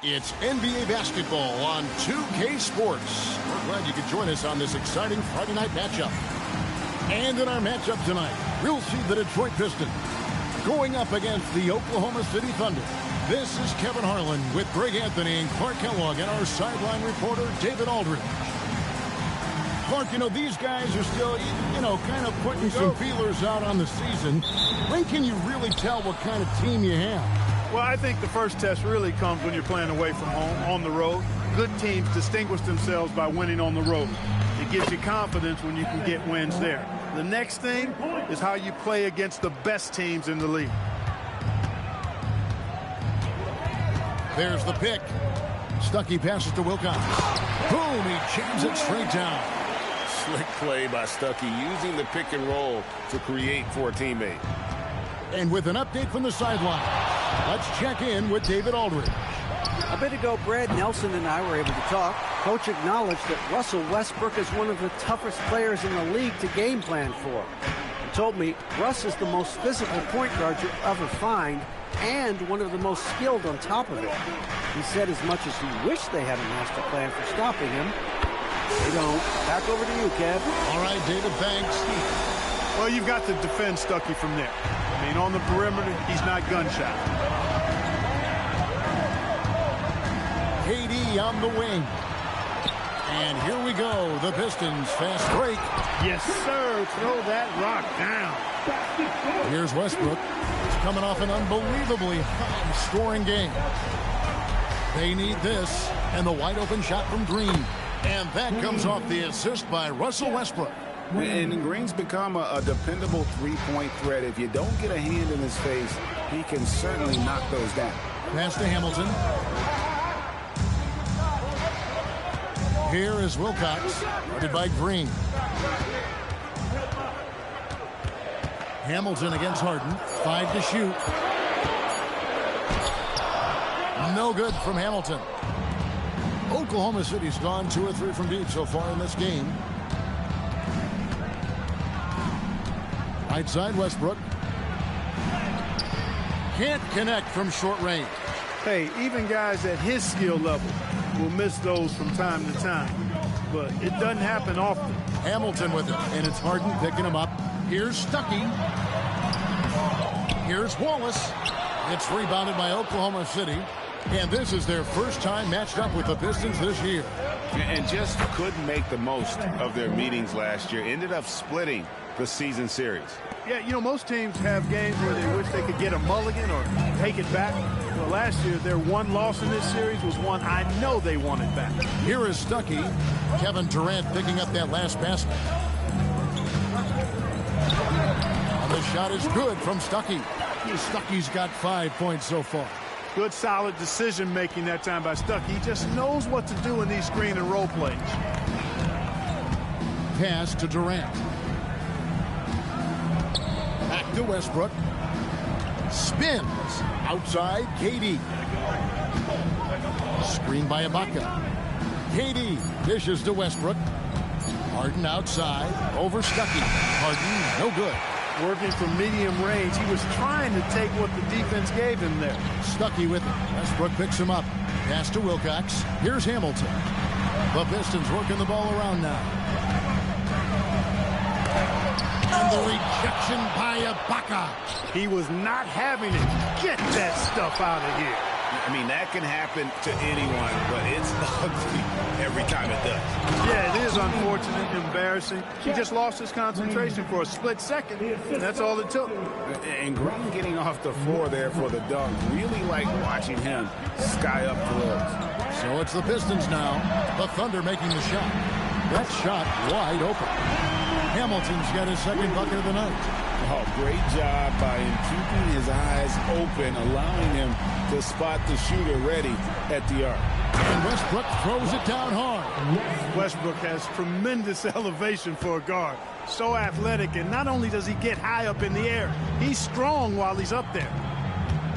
It's NBA basketball on 2K Sports. We're glad you could join us on this exciting Friday night matchup. And in our matchup tonight, we'll see the Detroit Pistons going up against the Oklahoma City Thunder. This is Kevin Harlan with Greg Anthony and Clark Kellogg and our sideline reporter, David Aldridge. Clark, these guys are still, kind of putting some feelers out on the season. When can you really tell what kind of team you have? Well, I think the first test really comes when you're playing away from home, on the road. Good teams distinguish themselves by winning on the road. It gives you confidence when you can get wins there. The next thing is how you play against the best teams in the league. There's the pick. Stuckey passes to Wilcox. Boom, he jams it straight down. Slick play by Stuckey, using the pick and roll to create for a teammate. And with an update from the sideline, let's check in with David Aldridge. A bit ago, Brad Nelson and I were able to talk. Coach acknowledged that Russell Westbrook is one of the toughest players in the league to game plan for. He told me Russ is the most physical point guard you'll ever find and one of the most skilled on top of it. He said as much as he wished they had a master plan for stopping him, they don't. Back over to you, Kev. All right, David, thanks. Well, you've got to defend Stuckey from there. On the perimeter, he's not gun-shy. KD on the wing. And here we go. The Pistons fast break. Yes, sir. Throw that rock down. Here's Westbrook. He's coming off an unbelievably high-scoring game. They need this. And the wide-open shot from Green. And that comes off the assist by Russell Westbrook. And Green's become a dependable three-point threat. If you don't get a hand in his face, he can certainly knock those down. Pass to Hamilton. Here is Wilcox, guarded by Green. Hamilton against Harden. 5 to shoot. No good from Hamilton. Oklahoma City's gone 2 or 3 from deep so far in this game. Right side, Westbrook. Can't connect from short range. Hey, even guys at his skill level will miss those from time to time. But it doesn't happen often. Hamilton with it, and it's Harden picking him up. Here's Stuckey. Here's Wallace. It's rebounded by Oklahoma City. And this is their first time matched up with the Pistons this year. And just couldn't make the most of their meetings last year. Ended up splitting the season series. Yeah, most teams have games where they wish they could get a mulligan or take it back. Well, last year, their one loss in this series was one I know they wanted back. Here is Stuckey. Kevin Durant picking up that last basket. And the shot is good from Stuckey. Stuckey's got 5 points so far. Good, solid decision-making that time by Stuckey. He just knows what to do in these screen and roll plays. Pass to Durant. Back to Westbrook. Spins. Outside, KD. Screen by Ibaka. KD dishes to Westbrook. Harden outside. Over Stuckey. Harden, no good. Working from medium range, he was trying to take what the defense gave him there. Stuckey with it. Westbrook picks him up. Pass to Wilcox. Here's Hamilton. The Pistons working the ball around now. And the rejection by Ibaka. He was not having it. Get that stuff out of here. That can happen to anyone, but it's ugly every time it does. Yeah, it is unfortunate, embarrassing. He just lost his concentration for a split second. That's all it took. And Green getting off the floor there for the dunk. Really like watching him sky up throws. So it's the Pistons now. The Thunder making the shot. That shot wide open. Hamilton's got his second bucket of the night. Oh, great job by him keeping his eyes open, allowing him to spot the shooter ready at the arc. And Westbrook throws it down hard. Westbrook has tremendous elevation for a guard. So athletic, and not only does he get high up in the air, he's strong while he's up there.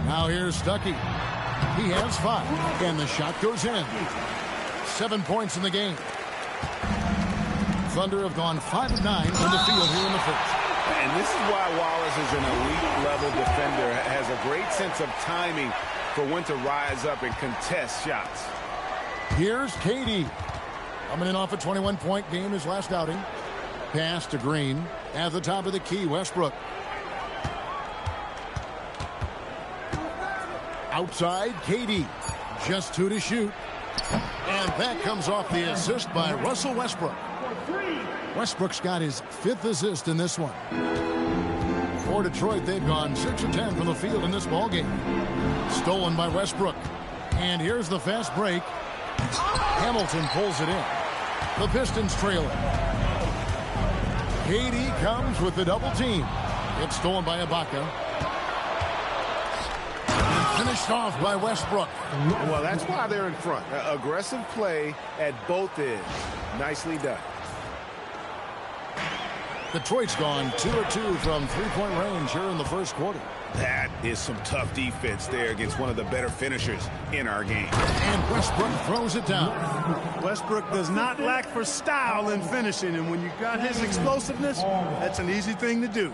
Now here's Stuckey. He has 5, and the shot goes in. 7 points in the game. Thunder have gone 5 of 9 from the field here in the first. And this is why Wallace is an elite level defender, has a great sense of timing for when to rise up and contest shots. Here's KD. Coming in off a 21-point game his last outing. Pass to Green. At the top of the key, Westbrook. Outside, KD. Just 2 to shoot. And that comes off the assist by Russell Westbrook. Westbrook's got his 5th assist in this one. For Detroit, they've gone 6 of 10 from the field in this ballgame. Stolen by Westbrook. And here's the fast break. Hamilton pulls it in. The Pistons trail it. KD comes with the double team. It's stolen by Ibaka. Finished off by Westbrook. Well, that's why they're in front. Aggressive play at both ends. Nicely done. Detroit's gone 2 of 2 from three-point range here in the first quarter. That is some tough defense there against one of the better finishers in our game. And Westbrook throws it down. Westbrook does not lack for style in finishing, and when you got his explosiveness, that's an easy thing to do.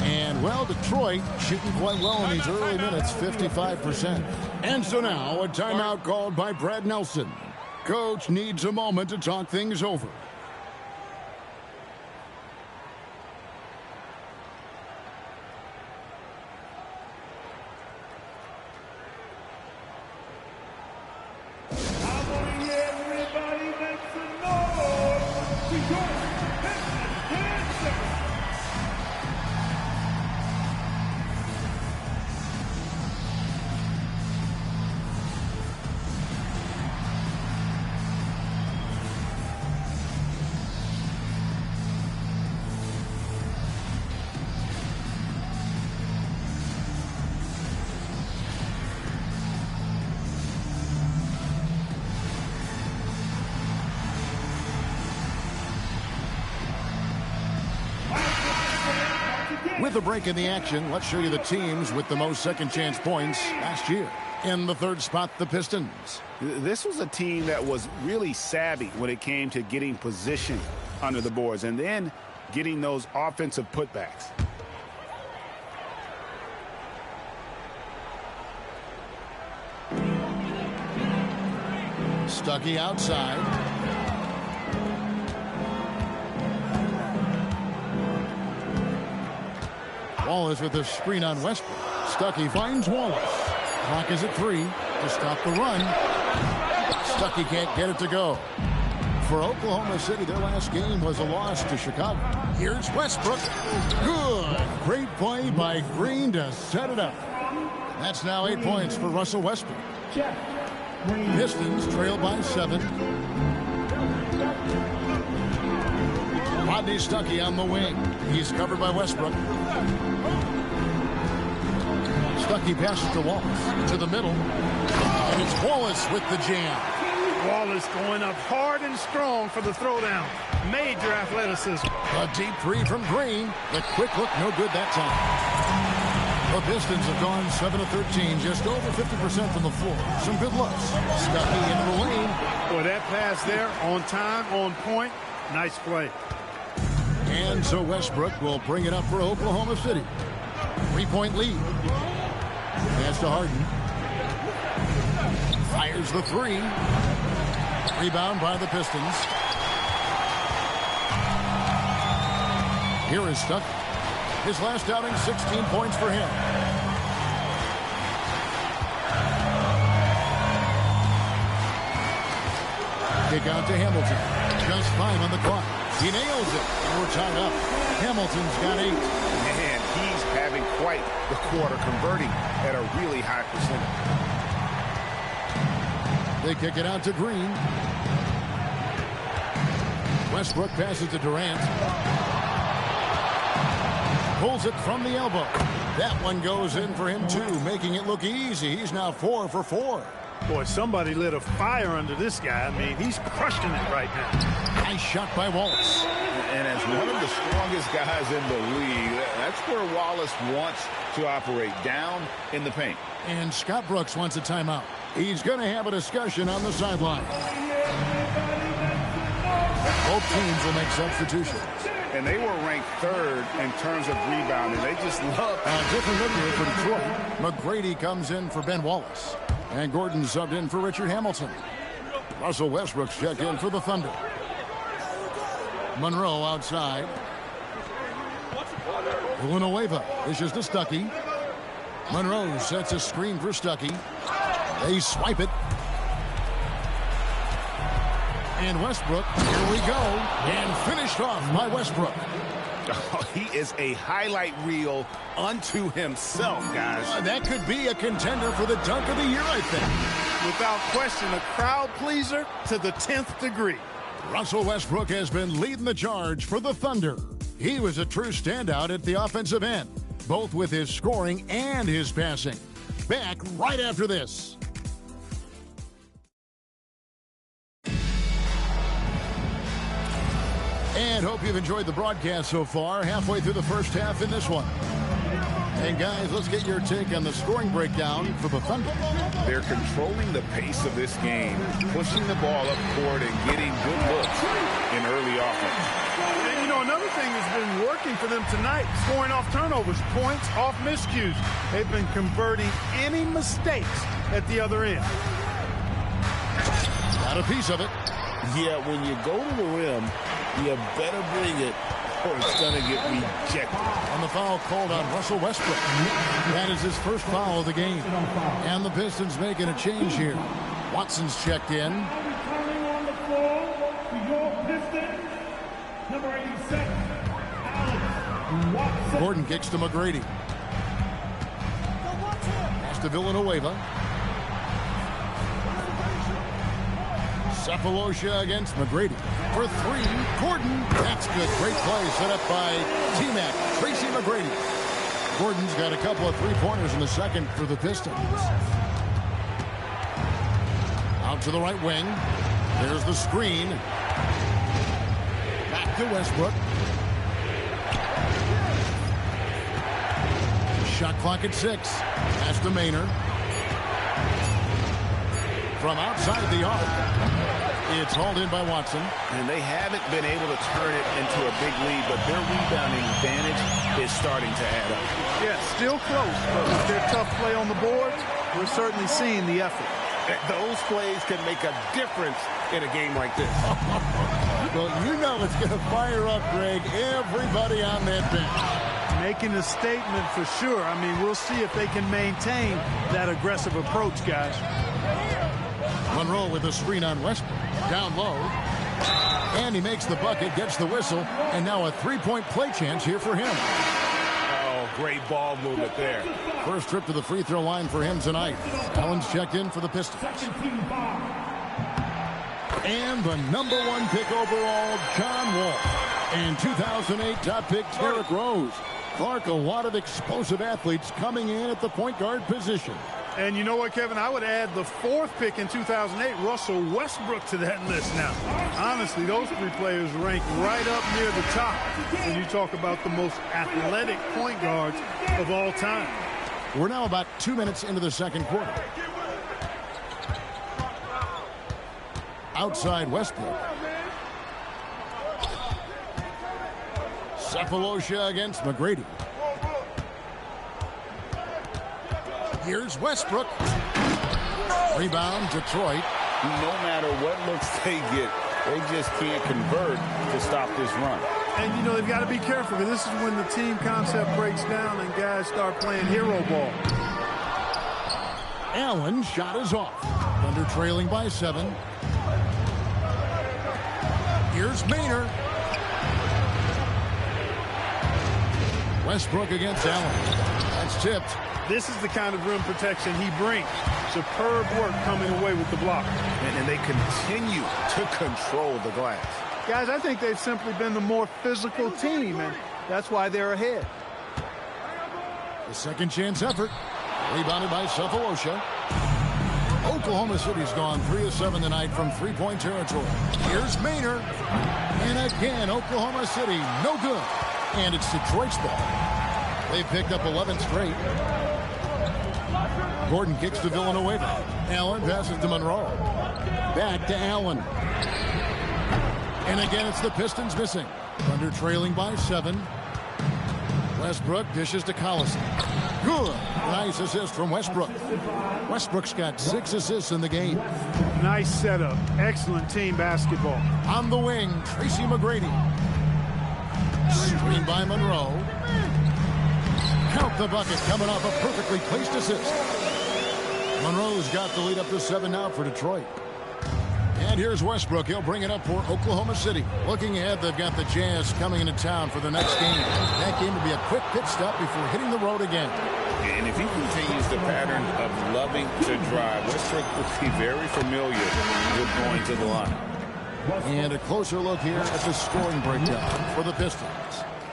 And, well, Detroit shooting quite well in these early minutes, 55%. And so now a timeout called by Brad Nelson. Coach needs a moment to talk things over. With a break in the action, let's show you the teams with the most second-chance points last year. In the third spot, the Pistons. This was a team that was really savvy when it came to getting position under the boards and then getting those offensive putbacks. Stuckey outside. Wallace with a screen on Westbrook. Stuckey finds Wallace. Clock is at 3 to stop the run. Stuckey can't get it to go. For Oklahoma City, their last game was a loss to Chicago. Here's Westbrook. Good. Great play by Green to set it up. That's now 8 points for Russell Westbrook. Pistons trail by 7. Rodney Stuckey on the wing. He's covered by Westbrook. Stuckey passes to Wallace. To the middle. And it's Wallace with the jam. Wallace going up hard and strong for the throwdown. Major athleticism. A deep 3 from Green. The quick look, no good that time. The Pistons have gone 7 of 13, just over 50% from the floor. Some good looks. Stuckey into the lane. Boy, that pass there, on time, on point. Nice play. And so Westbrook will bring it up for Oklahoma City. 3-point lead. Pass to Harden. Fires the 3. Rebound by the Pistons. Here is Stuckey. His last outing, 16 points for him. Kick out to Hamilton. Just 5 on the clock. He nails it. And we're tied up. Hamilton's got 8. Man, he's having quite the quarter, converting at a really high percentage. They kick it out to Green. Westbrook passes to Durant. Pulls it from the elbow. That one goes in for him, too, making it look easy. He's now 4 for 4. Boy, somebody lit a fire under this guy. I mean, he's crushing it right now. Nice shot by Wallace. And as one of the strongest guys in the league, that's where Wallace wants to operate, down in the paint. And Scott Brooks wants a timeout. He's going to have a discussion on the sideline. Both teams will make substitutions. and they were ranked 3rd in terms of rebounding. They just love. Different look here for Detroit. McGrady comes in for Ben Wallace. And Gordon subbed in for Richard Hamilton. Russell Westbrook's checked in for the Thunder. Monroe outside. Villanueva dishes to Stuckey. Monroe sets a screen for Stuckey. They swipe it. And Westbrook, here we go. And finished off by Westbrook. Oh, he is a highlight reel unto himself, guys. That could be a contender for the dunk of the year, I think. Without question, a crowd pleaser to the 10th degree. Russell Westbrook has been leading the charge for the Thunder. He was a true standout at the offensive end, both with his scoring and his passing. Back right after this. And hope you've enjoyed the broadcast so far. Halfway through the first half in this one. And guys, let's get your take on the scoring breakdown for the Thunder. They're controlling the pace of this game, pushing the ball up court and getting good looks in early offense. And you know, another thing that's been working for them tonight, scoring off turnovers, points off miscues. They've been converting any mistakes at the other end. Got a piece of it. Yeah, when you go to the rim, you better bring it or it's going to get rejected. And the foul called on Russell Westbrook. That is his first foul of the game. And the Pistons making a change here. Watson's checked in. Coming on the floor to your Pistons, number 87, Alex Watson. Gordon kicks to McGrady. Pass to Villanueva. Cephalosha against McGrady. For 3, Gordon. That's good. Great play set up by T-Mac, Tracy McGrady. Gordon's got a couple of three-pointers in the second for the Pistons. Out to the right wing. There's the screen. Back to Westbrook. Shot clock at 6. Pass to Maynard. From outside the arc. It's hauled in by Watson. And they haven't been able to turn it into a big lead, but their rebounding advantage is starting to add up. Yeah, still close, but with their tough play on the board, we're certainly seeing the effort. Those plays can make a difference in a game like this. Well, you know it's going to fire up, Greg, everybody on that bench. Making a statement for sure. I mean, we'll see if they can maintain that aggressive approach, guys. Monroe with a screen on Westbrook. Down low. And he makes the bucket, gets the whistle, and now a three-point play chance here for him. Oh, great ball movement there. First trip to the free throw line for him tonight. Allen's checked in for the Pistons. And the #1 pick overall, John Wall. And 2008 top pick, Derrick Rose. Clark, a lot of explosive athletes coming in at the point guard position. And you know what, Kevin? I would add the 4th pick in 2008, Russell Westbrook, to that list now. Honestly, those 3 players rank right up near the top when you talk about the most athletic point guards of all time. We're now about 2 minutes into the second quarter. Outside Westbrook. Cephalosha against McGrady. Here's Westbrook. Rebound, Detroit. No matter what looks they get, they just can't convert to stop this run. And, you know, they've got to be careful, because this is when the team concept breaks down and guys start playing hero ball. Allen shot is off. Thunder trailing by 7. Here's Maynard. Westbrook against Allen. That's tipped. This is the kind of rim protection he brings. Superb work coming away with the block. And they continue to control the glass. Guys, I think they've simply been the more physical team, and that's why they're ahead. The second chance effort. Rebounded by Cephalosha. Oklahoma City's gone 3 of 7 tonight from three-point territory. Here's Maynard. And again, Oklahoma City, no good. And it's Detroit's ball. They've picked up 11 straight. Gordon kicks to Villanueva. Allen passes to Monroe. Back to Allen. And again, it's the Pistons missing. Thunder trailing by 7. Westbrook dishes to Collison. Good. Nice assist from Westbrook. Westbrook's got 6 assists in the game. Nice setup. Excellent team basketball. On the wing, Tracy McGrady. Screen by Monroe. Count the bucket coming off a perfectly placed assist. Monroe's got the lead up to 7 now for Detroit. And here's Westbrook. He'll bring it up for Oklahoma City. Looking ahead, they've got the Jazz coming into town for the next game. That game will be a quick pit stop before hitting the road again. And if he continues the pattern of loving to drive, Westbrook will be very familiar with going to the line. And a closer look here at the scoring breakdown for the Pistons.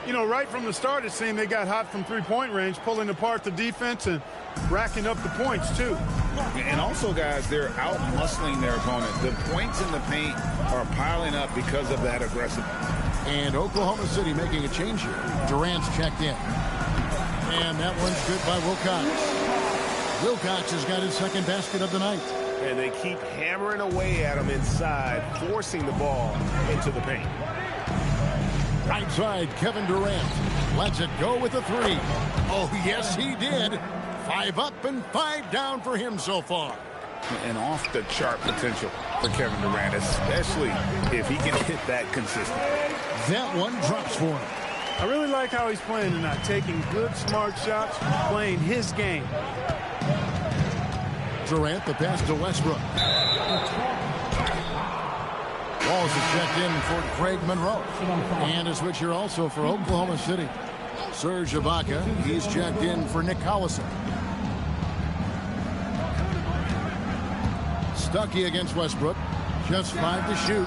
You know, right from the start, it seemed they got hot from three-point range, pulling apart the defense and racking up the points, too. And also, guys, they're out-muscling their opponent. The points in the paint are piling up because of that aggressiveness. And Oklahoma City making a change here. Durant's checked in. And that one's good by Wilcox. Wilcox has got his second basket of the night. And they keep hammering away at him inside, forcing the ball into the paint. Right side, Kevin Durant lets it go with a 3. Oh, yes, he did. 5 up and 5 down for him so far. And off the chart potential for Kevin Durant, especially if he can hit that consistently. That one drops for him. I really like how he's playing tonight, taking good, smart shots, playing his game. Durant, the pass to Westbrook. Walls is checked in for Craig Monroe. And a switch here also for Oklahoma City. Serge Ibaka, he's checked in for Nick Collison. Stuckey against Westbrook. Just 5 to shoot.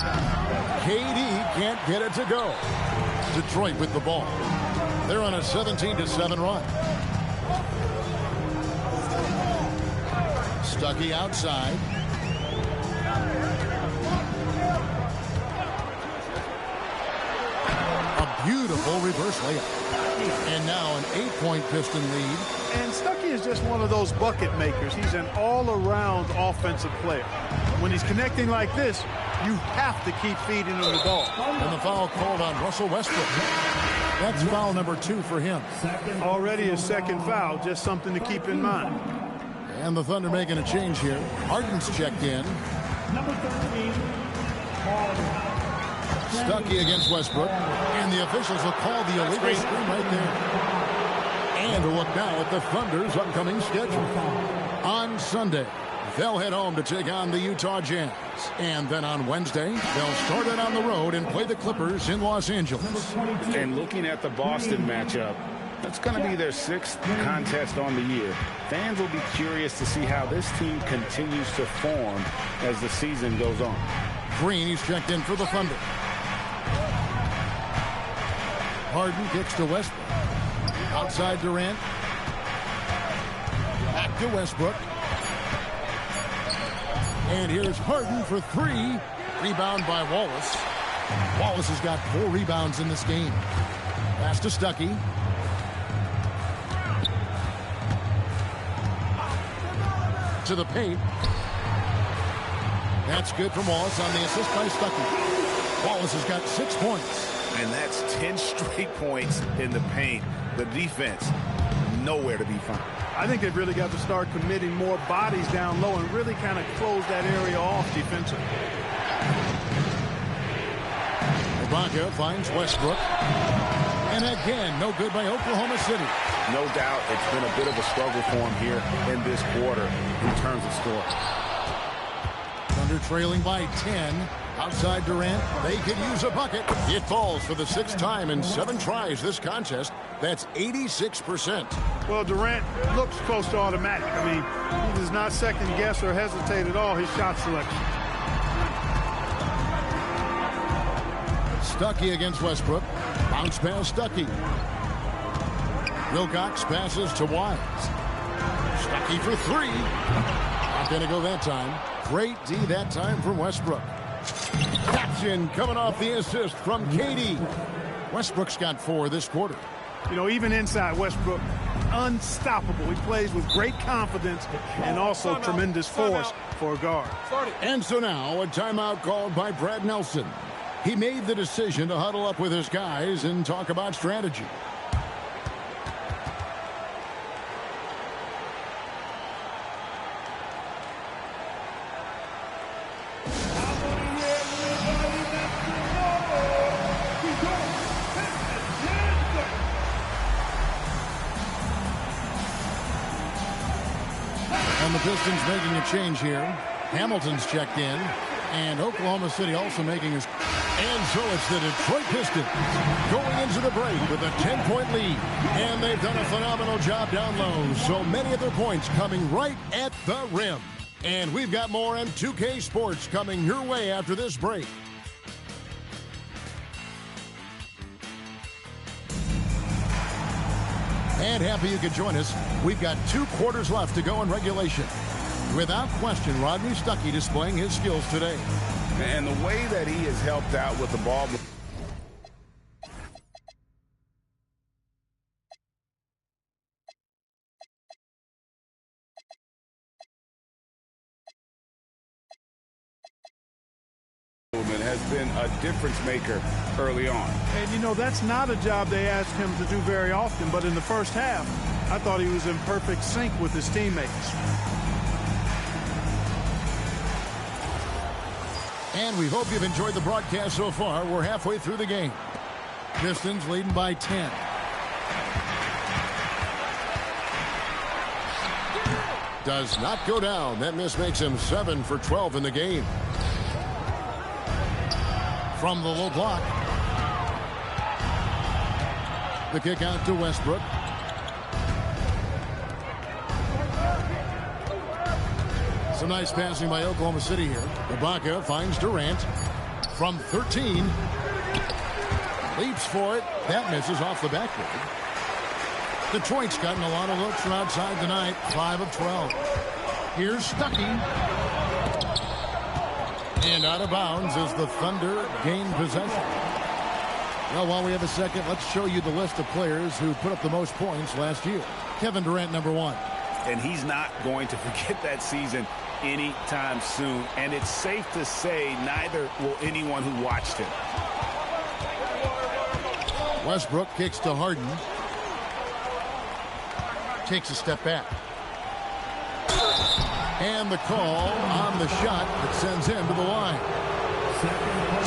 KD can't get it to go. Detroit with the ball. They're on a 17-7 run. Stuckey outside. A beautiful reverse layup. And now an 8-point Piston lead. And Stuckey is just one of those bucket makers. He's an all-around offensive player. When he's connecting like this, you have to keep feeding him the ball. And the foul called on Russell Westbrook. That's foul number 2 for him. Already his second foul, just something to keep in mind. And the Thunder making a change here. Harden's checked in. Number 13, Stuckey against Westbrook. And the officials will call the illegal screen right there. And a look now at the Thunder's upcoming schedule. On Sunday, they'll head home to take on the Utah Jazz. And then on Wednesday, they'll start it on the road and play the Clippers in Los Angeles. And looking at the Boston matchup, that's going to be their 6th contest on the year. Fans will be curious to see how this team continues to form as the season goes on. Green, he's checked in for the Thunder. Harden kicks to Westbrook. Outside Durant. Back to Westbrook. And here's Harden for 3. Rebound by Wallace. Wallace has got 4 rebounds in this game. Pass to Stuckey. To the paint. That's good from Wallace on the assist by Stuckey. Wallace has got 6 points. And that's 10 straight points in the paint. The defense, nowhere to be found. I think they've really got to start committing more bodies down low and really kind of close that area off defensively. Ibaka finds Westbrook. And again, no good by Oklahoma City. No doubt it's been a bit of a struggle for him here in this quarter in terms of score. Thunder trailing by 10. Outside Durant, they could use a bucket. It falls for the 6th time in 7 tries this contest. That's 86%. Well, Durant looks close to automatic. I mean, he does not second guess or hesitate at all his shot selection. Stuckey against Westbrook. Bounce pass Stuckey. Wilcox passes to Wise. Stuckey for 3. Not going to go that time. Great D that time from Westbrook. Caption coming off the assist from KD. Westbrook's got 4 this quarter. You know, even inside Westbrook, unstoppable. He plays with great confidence and also tremendous force for a guard. And so now a timeout called by Brad Nelson. He made the decision to huddle up with his guys and talk about strategy. And the Pistons making a change here. Hamilton's checked in. And Oklahoma City also making his... And so it's the Detroit Pistons going into the break with a 10-point lead. And they've done a phenomenal job down low. So many of their points coming right at the rim. And we've got more M2K Sports coming your way after this break. And happy you could join us. We've got 2 quarters left to go in regulation. Without question, Rodney Stuckey displaying his skills today. And the way that he has helped out with the ball. Has been a difference maker early on. And, you know, that's not a job they ask him to do very often, but in the first half, I thought he was in perfect sync with his teammates. And we hope you've enjoyed the broadcast so far. We're halfway through the game. Pistons leading by 10. Does not go down. That miss makes him 7 for 12 in the game. From the low block. The kick out to Westbrook. Some nice passing by Oklahoma City here. Ibaka finds Durant from 13. Leaps for it. That misses off the backboard. Detroit's gotten a lot of looks from outside tonight. 5 of 12. Here's Stuckey. And out of bounds as the Thunder gain possession. Well, while we have a second, let's show you the list of players who put up the most points last year. Kevin Durant, number 1. And he's not going to forget that season anytime soon. And it's safe to say neither will anyone who watched him. Westbrook kicks to Harden. Takes a step back. And the call on the shot that sends him to the line.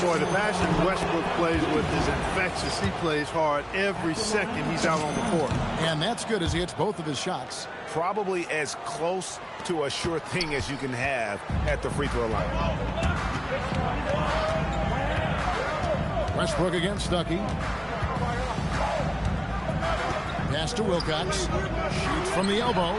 Boy, the passion Westbrook plays with is infectious. He plays hard every second he's out on the court. And that's good as he hits both of his shots. Probably as close to a sure thing as you can have at the free throw line. Westbrook against Stuckey. Pass to Wilcox. Shoots from the elbow.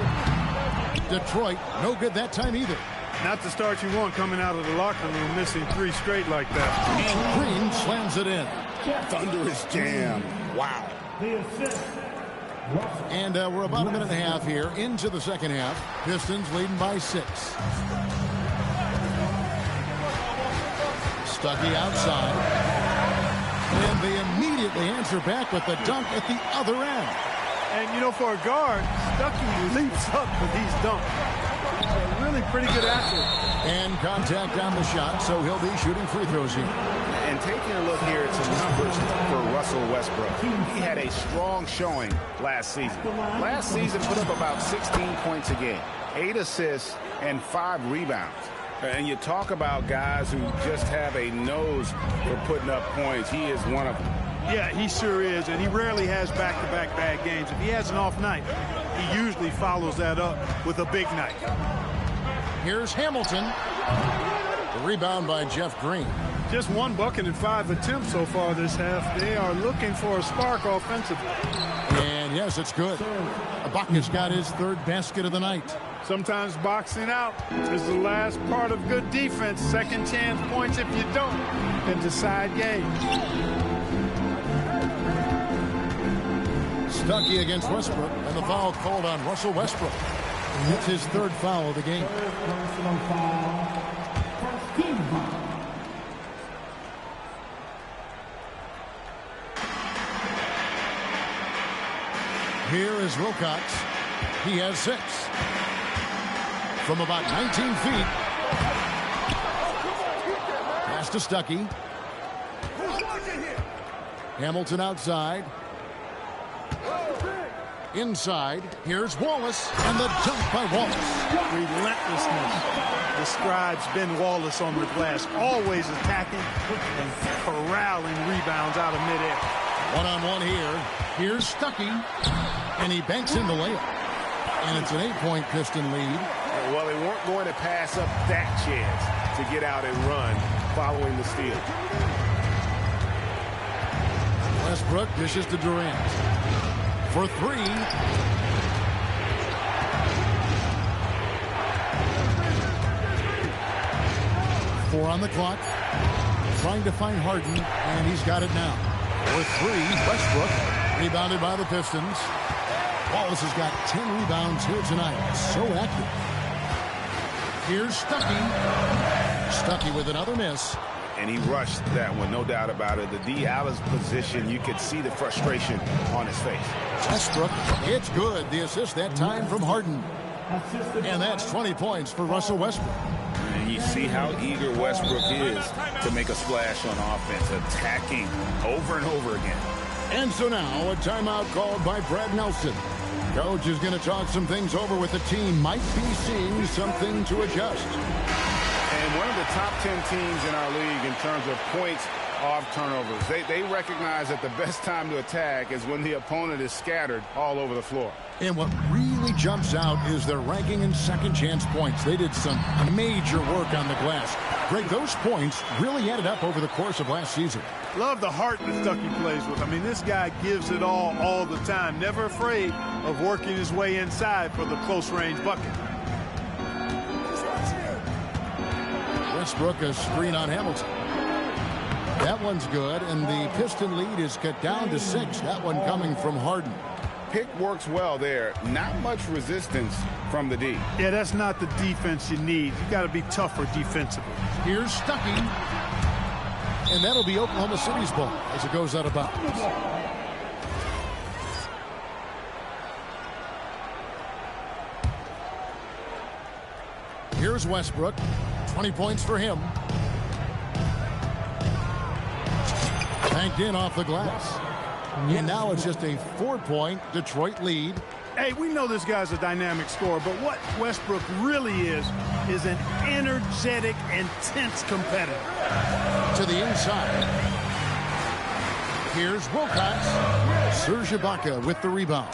Detroit, no good that time either. Not the start you want coming out of the locker room, missing 3 straight like that. And Green slams it in. Thunderous jam. Wow. And we're about a minute and a half here into the second half. Pistons leading by 6. Stuckey outside. And they immediately answer back with the dunk at the other end. And, you know, for a guard, Stuckey leaps up with these dunks. He's a really pretty good athlete. And contact on the shot, so he'll be shooting free throws here. And taking a look here at some numbers for Russell Westbrook. He had a strong showing last season. Last season put up about 16 points a game, 8 assists, and 5 rebounds. And you talk about guys who just have a nose for putting up points. He is one of them. Yeah, he sure is, and he rarely has back-to-back bad games. If he has an off night, he usually follows that up with a big night. Here's Hamilton. The rebound by Jeff Green. Just 1 bucket and 5 attempts so far this half. They are looking for a spark offensively. And yes, it's good. Ibaka's got his 3rd basket of the night. Sometimes boxing out is the last part of good defense. Second chance points if you don't, and decide games. Stuckey against Westbrook, and the foul called on Russell Westbrook. It's his 3rd foul of the game. Here is Wilcox. He has 6. From about 19 feet. Pass to Stuckey. Hamilton outside. Inside, here's Wallace, and the dunk by Wallace. Relentlessness describes Ben Wallace on the glass, always attacking and corralling rebounds out of midair. One-on-one here. Here's Stuckey, and he banks in the layup. And it's an 8-point Piston lead. Well, they weren't going to pass up that chance to get out and run following the steal. Westbrook dishes to Durant. For 3. Four on the clock. Trying to find Harden, and he's got it now. For 3, Westbrook. Rebounded by the Pistons. Wallace has got 10 rebounds here tonight. So active. Here's Stuckey. Stuckey with another miss. And he rushed that one, no doubt about it. The D. Allen's position, you could see the frustration on his face. Westbrook, it's good. The assist that time from Harden. And that's 20 points for Russell Westbrook. And you see how eager Westbrook is to make a splash on offense, attacking over and over again. And so now a timeout called by Brad Nelson. Coach is going to talk some things over with the team. Might be seeing something to adjust. And one of the top 10 teams in our league in terms of points off turnovers. They recognize that the best time to attack is when the opponent is scattered all over the floor. And what really jumps out is their ranking in second chance points. They did some major work on the glass. Greg, those points really added up over the course of last season. Love the heart that Stuckey plays with. I mean, this guy gives it all the time. Never afraid of working his way inside for the close-range bucket. Westbrook a screen on Hamilton. That one's good, and the Piston lead is cut down to 6. That one coming from Harden. Pick works well there. Not much resistance from the D. Yeah, that's not the defense you need. You got to be tougher defensively. Here's Stuckey. And that'll be Oklahoma City's ball as it goes out of bounds. Here's Westbrook. 20 points for him. Banked in off the glass. And now it's just a 4-point Detroit lead. Hey, we know this guy's a dynamic scorer, but what Westbrook really is an energetic, intense competitor. To the inside. Here's Wilcox. Serge Ibaka with the rebound.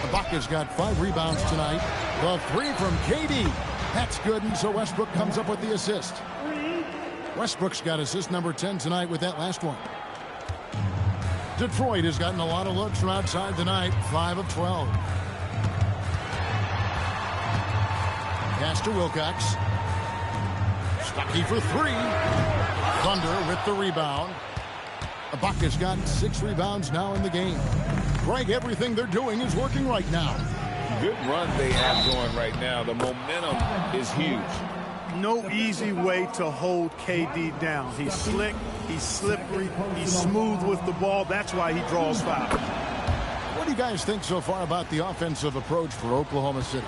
Ibaka's got 5 rebounds tonight. The 3 from KD. That's good, and so Westbrook comes up with the assist. Westbrook's got assist number 10 tonight with that last one. Detroit has gotten a lot of looks from outside tonight, 5 of 12. Pass to Wilcox. Stuckey for 3. Thunder with the rebound. Ibaka's got 6 rebounds now in the game. Greg, everything they're doing is working right now. Good run they have going right now. The momentum is huge. No easy way to hold KD down. He's slick, he's slippery, he's smooth with the ball. That's why he draws fouls. What do you guys think so far about the offensive approach for Oklahoma City?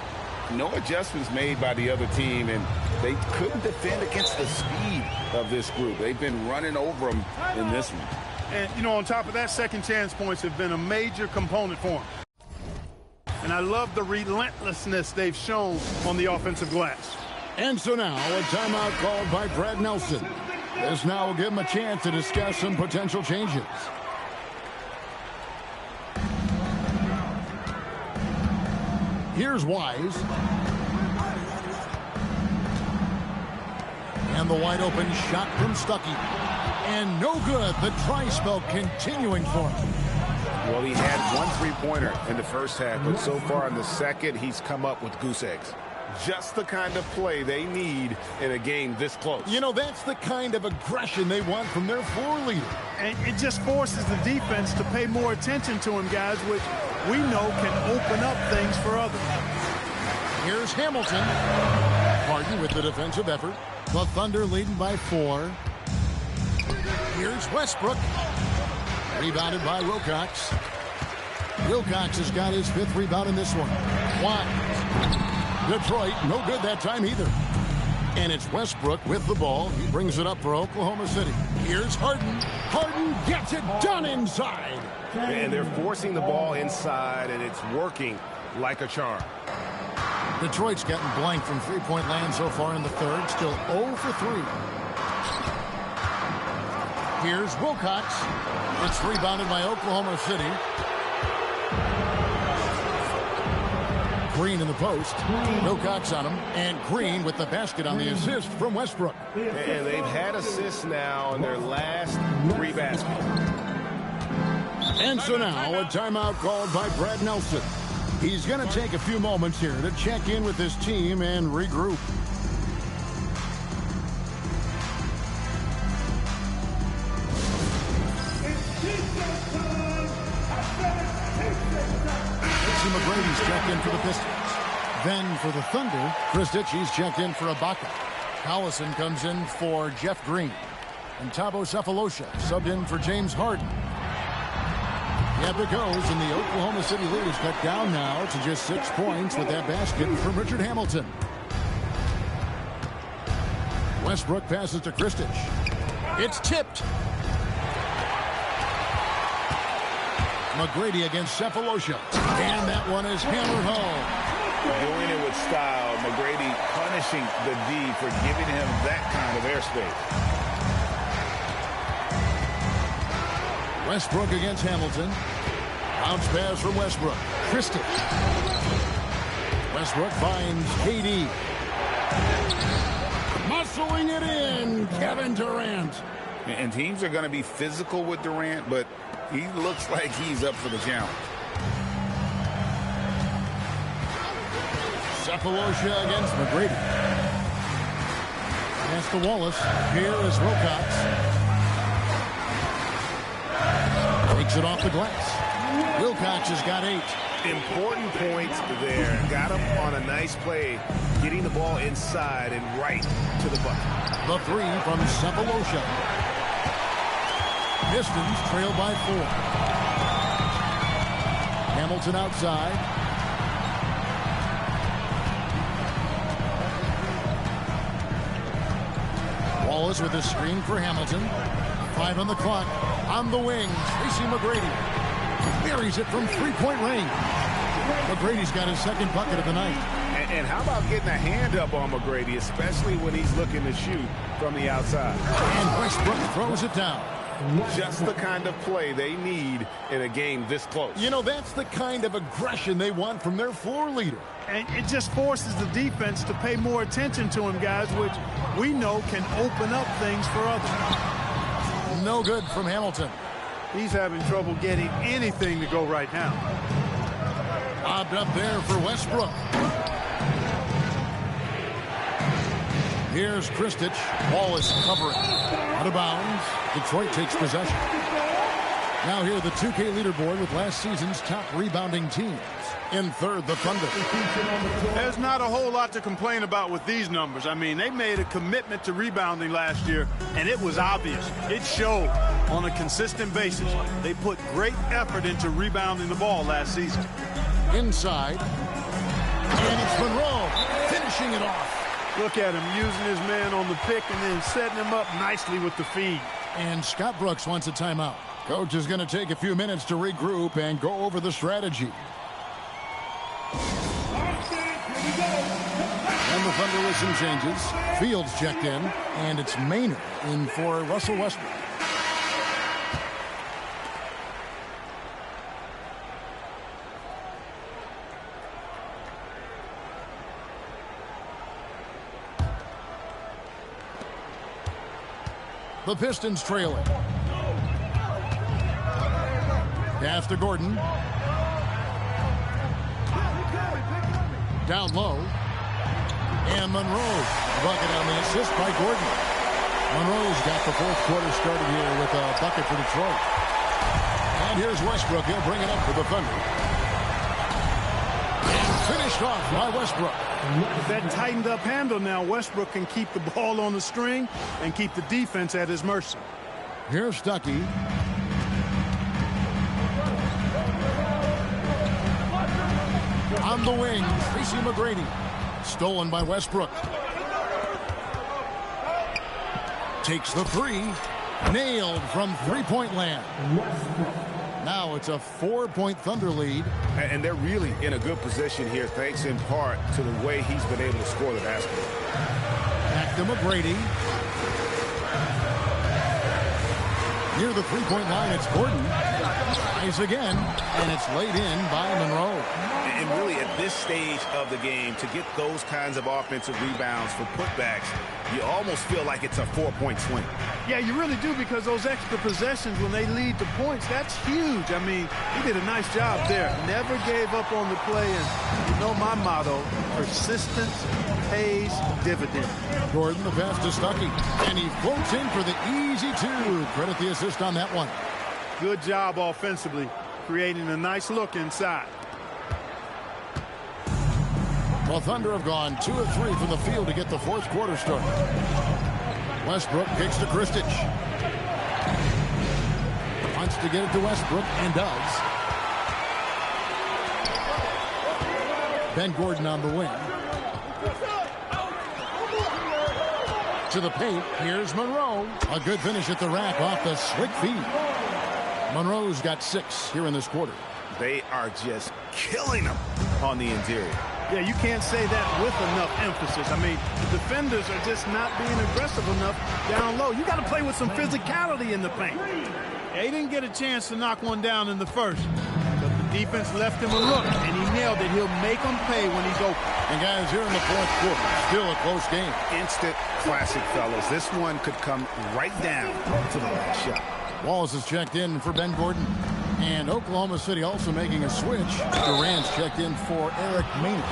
No adjustments made by the other team, and they couldn't defend against the speed of this group. They've been running over them in this one. And, you know, on top of that, second chance points have been a major component for him. And I love the relentlessness they've shown on the offensive glass. And so now a timeout called by Brad Nelson. This now will give him a chance to discuss some potential changes. Here's Wise. And the wide open shot from Stuckey. And no good. The try spell continuing for him. Well, he had 1 3-pointer in the first half, but so far in the second, he's come up with goose eggs. Just the kind of play they need in a game this close. You know, that's the kind of aggression they want from their floor leader. And it just forces the defense to pay more attention to him, guys, which we know can open up things for others. Here's Hamilton. Harden with the defensive effort. The Thunder leading by 4. Here's Westbrook. Rebounded by Wilcox. Wilcox has got his 5th rebound in this one. Detroit, no good that time either. And it's Westbrook with the ball. He brings it up for Oklahoma City. Here's Harden. Harden gets it done inside. And they're forcing the ball inside, and it's working like a charm. Detroit's gotten blank from three-point land so far in the third. Still 0 for 3. Here's Wilcox. It's rebounded by Oklahoma City. Green in the post. Wilcox on him. And Green with the basket on the assist from Westbrook. And they've had assists now in their last 3 baskets. And so now a timeout called by Brad Nelson. He's going to take a few moments here to check in with his team and regroup. McGrady's checked in for the Pistons. Then for the Thunder, Chris Ditchy's checked in for Ibaka. Collison comes in for Jeff Green. And Thabo Sefolosha subbed in for James Harden. Yep, it goes, and the Oklahoma City lead is cut down now to just 6 points with that basket from Richard Hamilton. Westbrook passes to Kristich. It's tipped. McGrady against Sefolosha. And that one is hammered home. Doing it with style. McGrady punishing the D for giving him that kind of airspace. Westbrook against Hamilton. Bounce pass from Westbrook. Kristich. Westbrook finds KD. Muscling it in. Kevin Durant. And teams are going to be physical with Durant, but he looks like he's up for the challenge. Sefolosha against McGrady. Pass to Wallace. Here is Wilcox. Takes it off the glass. Wilcox has got 8. Important points there. Got him on a nice play, getting the ball inside and right to the bucket. The 3 from Sefolosha. Pistons trail by 4. Hamilton outside. Wallace with a screen for Hamilton. 5 on the clock. On the wing, Tracy McGrady. Buries it from three-point range. McGrady's got his second bucket of the night. And how about getting a hand up on McGrady, especially when he's looking to shoot from the outside. And Westbrook throws it down. Just the kind of play they need in a game this close. You know, that's the kind of aggression they want from their floor leader. And it just forces the defense to pay more attention to him, guys, which we know can open up things for others. No good from Hamilton. He's having trouble getting anything to go right now. Bobbed up there for Westbrook. Here's Kristich. Wallace covering. Out of bounds. Detroit takes possession. Now here the 2K leaderboard with last season's top rebounding teams. In third, the Thunder. There's not a whole lot to complain about with these numbers. I mean, they made a commitment to rebounding last year, and it was obvious. It showed on a consistent basis. They put great effort into rebounding the ball last season. Inside. And it's Monroe finishing it off. Look at him using his man on the pick and then setting him up nicely with the feed. And Scott Brooks wants a timeout. Coach is going to take a few minutes to regroup and go over the strategy. And the Thunder with some changes. Fields checked in, and it's Maynard in for Russell Westbrook. The Pistons trailing. Pass to Gordon. Down low. And Monroe. Bucket on the assist by Gordon. Monroe's got the fourth quarter started here with a bucket for Detroit. And here's Westbrook. He'll bring it up for the Thunder. And finished off by Westbrook. With that tightened up handle now, Westbrook can keep the ball on the string and keep the defense at his mercy. Here's Stuckey. On the wing, Tracy McGrady. Stolen by Westbrook. Takes the three. Nailed from three-point land. Now it's a 4-point Thunder lead. And they're really in a good position here, thanks in part to the way he's been able to score the basketball. Back to McGrady. Near the three-point line, it's Gordon. Tries again, and it's laid in by Monroe. And really, at this stage of the game, to get those kinds of offensive rebounds for putbacks, you almost feel like it's a 4-point swing. Yeah, you really do, because those extra possessions, when they lead to points, that's huge. I mean, he did a nice job there. Never gave up on the play. And you know my motto, persistence pays dividends. Gordon, the pass to Stuckey. And he floats in for the easy two. Credit the assist on that one. Good job offensively, creating a nice look inside. Well, Thunder have gone 2 of 3 from the field to get the fourth quarter started. Westbrook kicks to Kristic. Wants to get it to Westbrook, and does. Ben Gordon on the wing. To the paint. Here's Monroe. A good finish at the rack off the slick feed. Monroe's got 6 here in this quarter. They are just killing them on the interior. Yeah, you can't say that with enough emphasis. I mean, the defenders are just not being aggressive enough down low. You got to play with some physicality in the paint. They didn't get a chance to knock one down in the first, but the defense left him a look, and he nailed it. He'll make them pay when he's open. And guys, here in the fourth quarter, still a close game. Instant classic, fellas. This one could come right down to the last shot. Wallace is checked in for Ben Gordon. And Oklahoma City also making a switch. Durant's checked in for Eric Maney.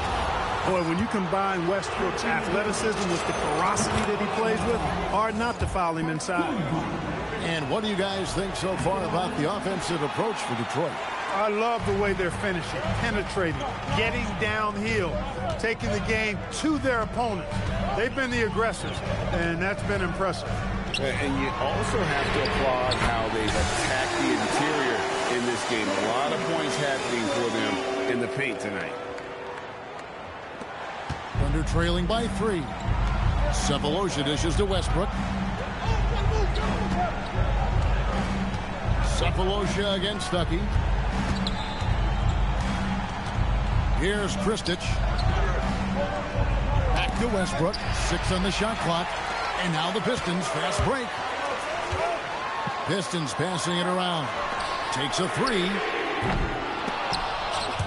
Boy, when you combine Westbrook's athleticism with the ferocity that he plays with, hard not to foul him inside. And what do you guys think so far about the offensive approach for Detroit? I love the way they're finishing, penetrating, getting downhill, taking the game to their opponents. They've been the aggressors, and that's been impressive. And you also have to applaud how they've attacked the interior in this game. A lot of points happening for them in the paint tonight. Thunder trailing by 3. Sefolosha dishes to Westbrook. Sefolosha against Stuckey. Here's Kristic. Back to Westbrook. 6 on the shot clock. And now the Pistons fast break. Pistons passing it around. Takes a 3.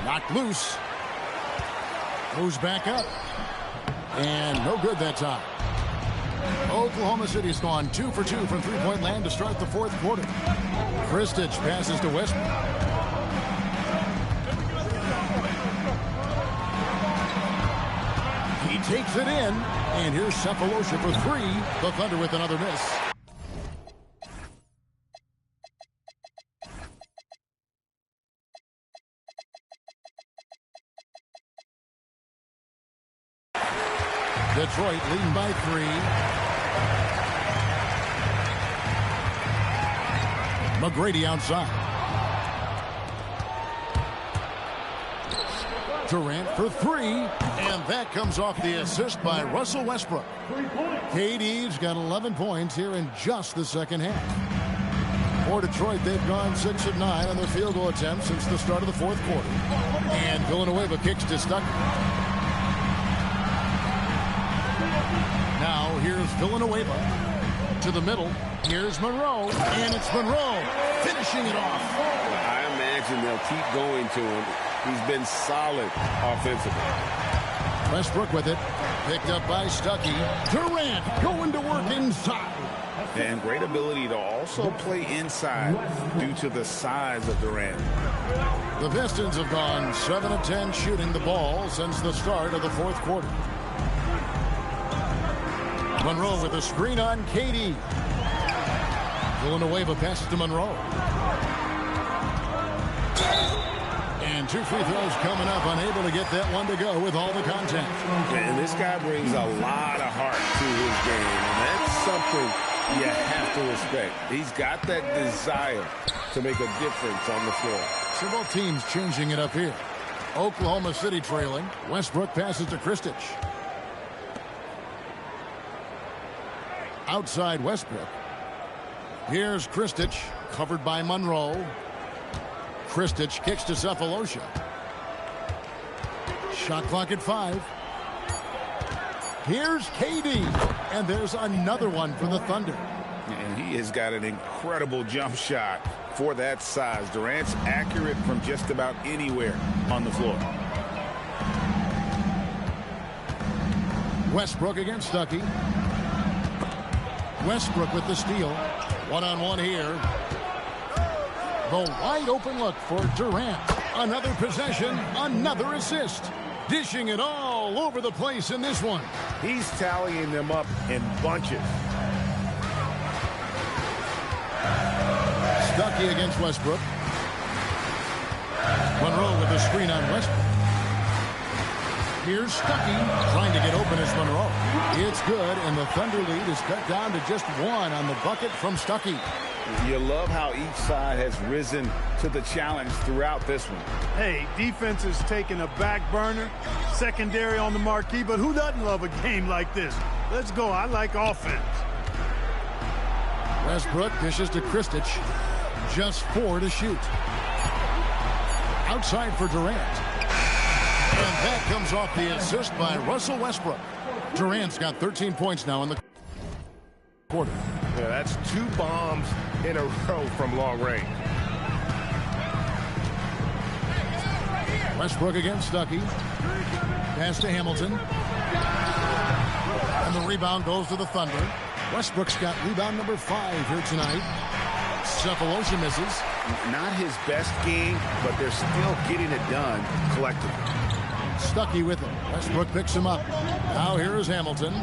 Knocked loose. Goes back up. And no good that time. Oklahoma City's gone 2 for 2 from three-point land to start the fourth quarter. Kristic passes to Westbrook. He takes it in. And here's Sefolosha for 3. The Thunder with another miss. Detroit leading by 3. McGrady outside. Durant for 3. And that comes off the assist by Russell Westbrook. KD's got 11 points here in just the second half. For Detroit, they've gone 6 of 9 on their field goal attempts since the start of the fourth quarter. And Villanueva kicks to Stuckey. Now here's Villanueva to the middle. Here's Monroe, and it's Monroe finishing it off. I imagine they'll keep going to him. He's been solid offensively. Westbrook with it. Picked up by Stuckey. Durant going to work inside. And great ability to also play inside due to the size of Durant. The Pistons have gone 7 of 10 shooting the ball since the start of the fourth quarter. Monroe with a screen on KD. Villanueva passes to Monroe. And 2 free throws coming up, unable to get that one to go with all the contact. And this guy brings a lot of heart to his game, and that's something you have to respect. He's got that desire to make a difference on the floor. So both teams changing it up here. Oklahoma City trailing. Westbrook passes to Kristic. outside Westbrook. Here's Kristich, covered by Monroe. Kristich kicks to Cephalosha. Shot clock at 5. Here's KD, and there's another one for the Thunder. And he has got an incredible jump shot for that size. Durant's accurate from just about anywhere on the floor. Westbrook against Stuckey. Westbrook with the steal. One-on-one here. The wide open look for Durant. Another possession, another assist. Dishing it all over the place in this one. He's tallying them up in bunches. Stuckey against Westbrook. Monroe with the screen on Westbrook. Here's Stuckey trying to get open as Monroe. It's good, and the Thunder lead is cut down to just 1 on the bucket from Stuckey. You love how each side has risen to the challenge throughout this one. Hey, defense is taking a back burner, secondary on the marquee, but who doesn't love a game like this? Let's go. I like offense. Westbrook dishes to Kristich. Just 4 to shoot. Outside for Durant. And that comes off the assist by Russell Westbrook. Durant's got 13 points now in the quarter. Yeah, that's 2 bombs in a row from long range. Westbrook against Stuckey. Pass to Hamilton. And the rebound goes to the Thunder. Westbrook's got rebound number 5 here tonight. Cephalosha misses. Not his best game, but they're still getting it done collectively. Stuckey with him. Westbrook picks him up. Now here is Hamilton.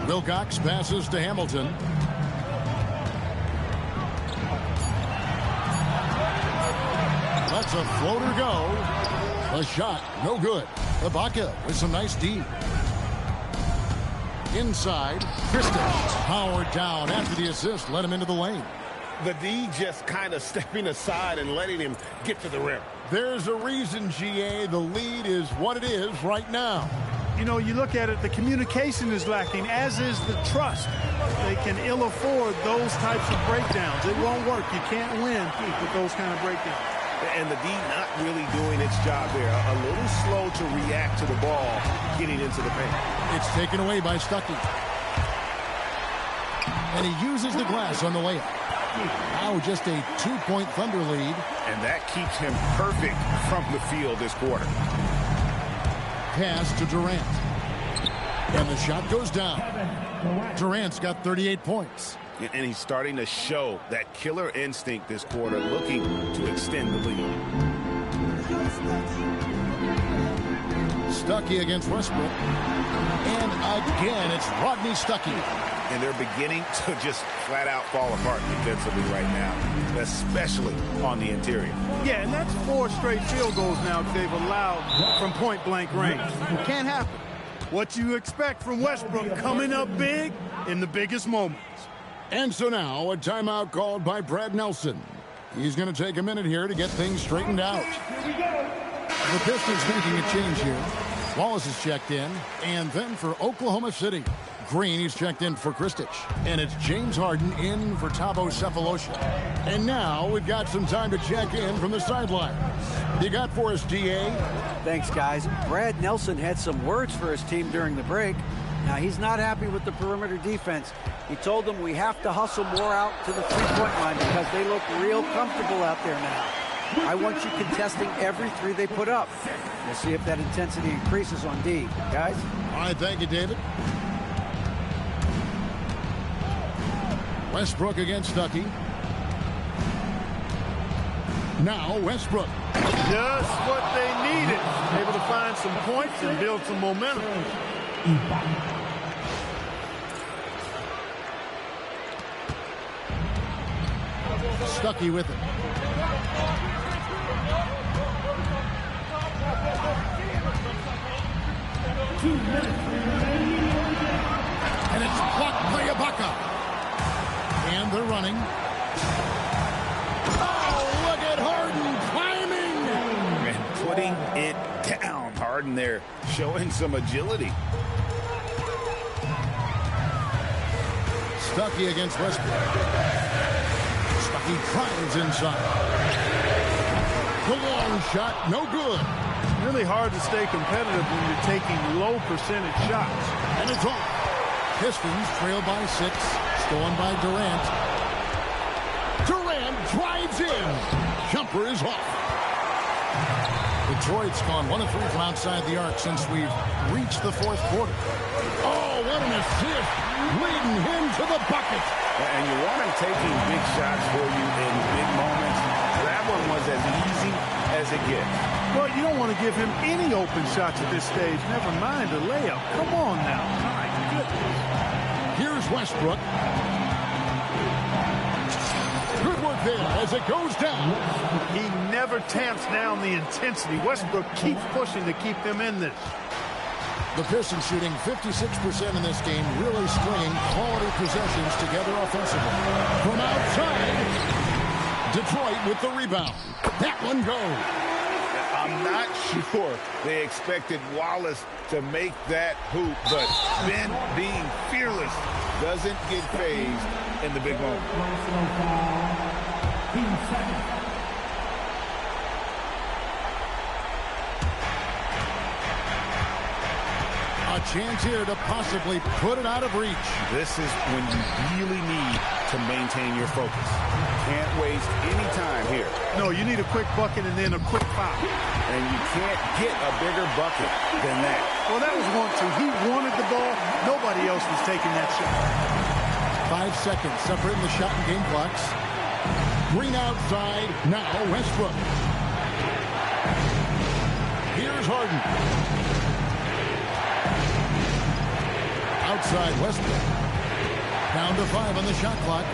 Wilcox passes to Hamilton. Lets a floater go. The shot, no good. Ibaka with some nice D. Inside, Kristich powered down after the assist. Let him into the lane. The D just kind of stepping aside and letting him get to the rim. There's a reason, GA. The lead is what it is right now. You know, you look at it, the communication is lacking, as is the trust. They can ill afford those types of breakdowns. It won't work. You can't win with those kind of breakdowns. And the D not really doing its job there. A little slow to react to the ball getting into the paint. It's taken away by Stuckey. And he uses the glass on the layup. Now just a 2-point Thunder lead. And that keeps him perfect from the field this quarter. Pass to Durant. And the shot goes down. Durant's got 38 points. And he's starting to show that killer instinct this quarter, looking to extend the lead. Stuckey against Westbrook. And again, it's Rodney Stuckey. And they're beginning to just flat out fall apart defensively right now, especially on the interior. Yeah, and that's 4 straight field goals now that they've allowed from point-blank range. It can't happen. What you expect from Westbrook coming up big in the biggest moments. And so now a timeout called by Brad Nelson. He's going to take a minute here to get things straightened out. The Pistons making a change here. Wallace is checked in. And then for Oklahoma City, Green is checked in for Kristich. And it's James Harden in for Thabo Cephalosha. And now we've got some time to check in from the sidelines. You got for us, DA? Thanks, guys. Brad Nelson had some words for his team during the break. Now, he's not happy with the perimeter defense. He told them we have to hustle more out to the three-point line because they look real comfortable out there now. I want you contesting every 3 they put up. We'll see if that intensity increases on D. Guys? All right, thank you, David. Westbrook against Stuckey. Now Westbrook. Just what they needed. Able to find some points and build some momentum. Stuckey with it. And it's blocked by Ibaka. And they're running. Oh, look at Harden climbing. And putting it down. Harden there showing some agility. Stuckey against Westbrook. Stuckey drives inside. The long shot, no good. Really hard to stay competitive when you're taking low percentage shots. And it's off. Pistons trail by 6. Stolen by Durant. Durant drives in. Jumper is off. Detroit's gone 1 of 3 from outside the arc since we've reached the 4th quarter. Oh, what an assist. Leading him to the bucket. And you want him taking big shots for you in big moments. That one was as easy as it gets. Well, you don't want to give him any open shots at this stage. Never mind a layup. Come on now. My goodness. Here's Westbrook. Good work there as it goes down. He never tamps down the intensity. Westbrook keeps pushing to keep them in this. The Pistons shooting 56% in this game, really stringing quality possessions together offensively. From outside, Detroit with the rebound. That one goes. I'm not sure they expected Wallace to make that hoop, but Ben, being fearless, doesn't get phased in the big moment. A chance here to possibly put it out of reach. This is when you really need to maintain your focus. Can't waste any time here. No, you need a quick bucket and then a quick foul. And you can't get a bigger bucket than that. Well, that was 1-2. He wanted the ball. Nobody else was taking that shot. 5 seconds separating the shot and game clocks. Green outside. Now Westbrook. Here's Harden. Outside Westbrook. Down to 5 on the shot clock.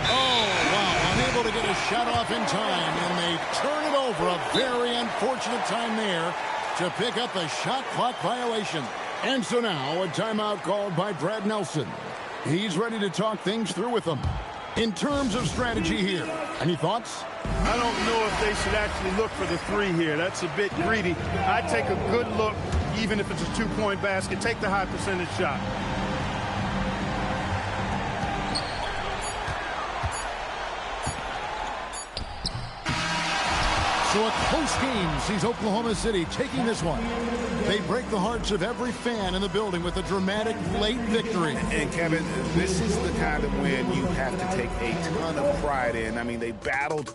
Oh, wow. Unable to get a shot off in time, and they turn it over. A very unfortunate time there to pick up a shot clock violation. And so now a timeout called by Brad Nelson. He's ready to talk things through with them. In terms of strategy here, any thoughts? I don't know if they should actually look for the 3 here. That's a bit greedy. I'd take a good look, even if it's a 2-point basket. Take the high percentage shot. So a close game sees Oklahoma City taking this one. They break the hearts of every fan in the building with a dramatic late victory. And Kevin, this is the kind of win you have to take a ton of pride in. I mean, they battled